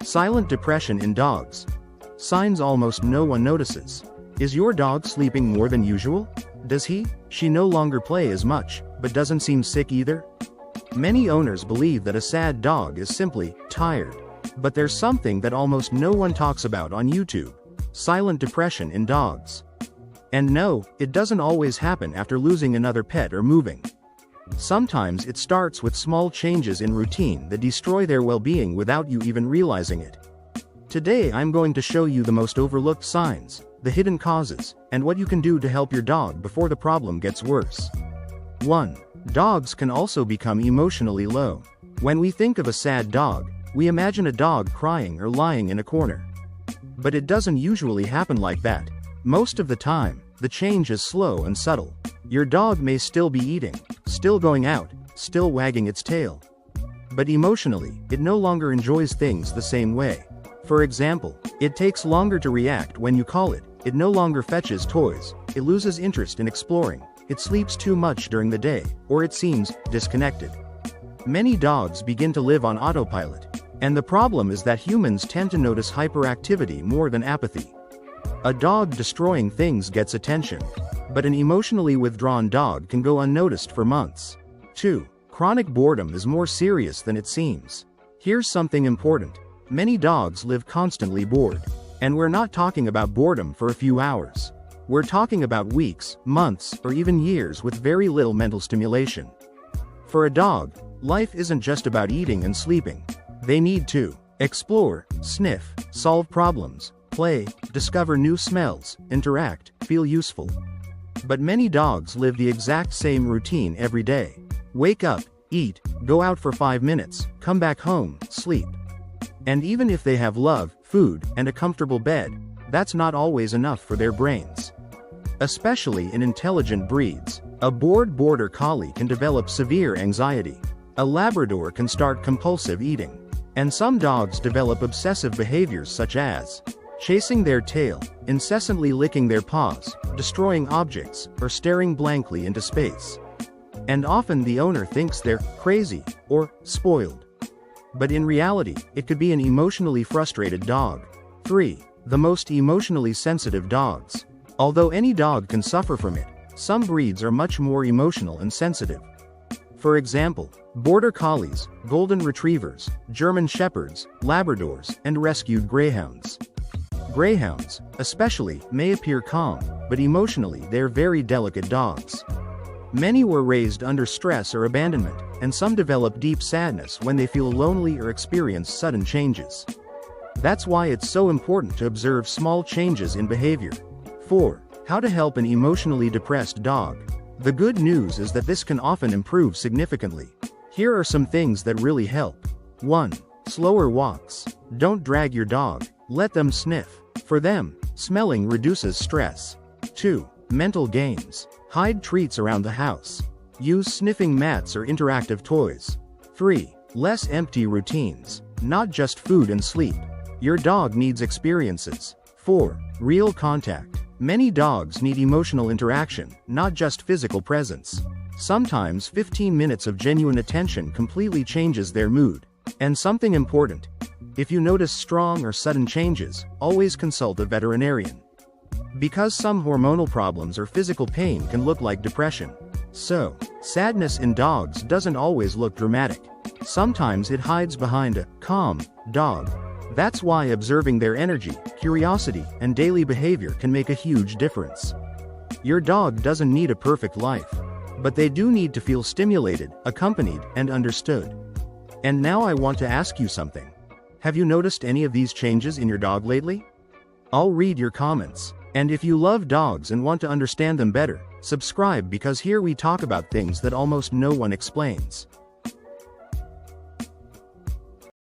Silent depression in dogs. Signs almost no one notices. Is your dog sleeping more than usual? Does she no longer play as much, but doesn't seem sick either? Many owners believe that a sad dog is simply tired. But there's something that almost no one talks about on YouTube. Silent depression in dogs. And no, it doesn't always happen after losing another pet or moving. Sometimes it starts with small changes in routine that destroy their well-being without you even realizing it. Today I'm going to show you the most overlooked signs, the hidden causes, and what you can do to help your dog before the problem gets worse. 1. Dogs can also become emotionally low. When we think of a sad dog, we imagine a dog crying or lying in a corner. But it doesn't usually happen like that. Most of the time, the change is slow and subtle. Your dog may still be eating, still going out, still wagging its tail. But emotionally, it no longer enjoys things the same way. For example, it takes longer to react when you call it, it no longer fetches toys, it loses interest in exploring, it sleeps too much during the day, or it seems disconnected. Many dogs begin to live on autopilot. And the problem is that humans tend to notice hyperactivity more than apathy. A dog destroying things gets attention. But an emotionally withdrawn dog can go unnoticed for months. 2. Chronic boredom is more serious than it seems. Here's something important. Many dogs live constantly bored. And we're not talking about boredom for a few hours. We're talking about weeks, months, or even years with very little mental stimulation. For a dog, life isn't just about eating and sleeping. They need to explore, sniff, solve problems, play, discover new smells, interact, feel useful. But many dogs live the exact same routine every day. Wake up, eat, go out for 5 minutes, come back home, sleep. And even if they have love, food, and a comfortable bed, that's not always enough for their brains. Especially in intelligent breeds, a bored border collie can develop severe anxiety. A Labrador can start compulsive eating. And some dogs develop obsessive behaviors such as chasing their tail, incessantly licking their paws, destroying objects, or staring blankly into space. And often the owner thinks they're crazy or spoiled. But in reality, it could be an emotionally frustrated dog. 3. The most emotionally sensitive dogs. Although any dog can suffer from it, some breeds are much more emotional and sensitive. For example, border collies, golden retrievers, German shepherds, Labradors, and rescued greyhounds. Greyhounds, especially, may appear calm, but emotionally they're very delicate dogs. Many were raised under stress or abandonment, and some develop deep sadness when they feel lonely or experience sudden changes. That's why it's so important to observe small changes in behavior. 4. How to help an emotionally depressed dog. The good news is that this can often improve significantly. Here are some things that really help. 1. Slower walks. Don't drag your dog. Let them sniff. For them, smelling reduces stress. 2. Mental games. Hide treats around the house. Use sniffing mats or interactive toys. 3. Less empty routines. Not just food and sleep. Your dog needs experiences. 4. Real contact. Many dogs need emotional interaction, not just physical presence. Sometimes 15 minutes of genuine attention completely changes their mood. And something important. If you notice strong or sudden changes, always consult a veterinarian. Because some hormonal problems or physical pain can look like depression. So, sadness in dogs doesn't always look dramatic. Sometimes it hides behind a calm dog. That's why observing their energy, curiosity, and daily behavior can make a huge difference. Your dog doesn't need a perfect life. But they do need to feel stimulated, accompanied, and understood. And now I want to ask you something. Have you noticed any of these changes in your dog lately? I'll read your comments. And if you love dogs and want to understand them better, subscribe because here we talk about things that almost no one explains.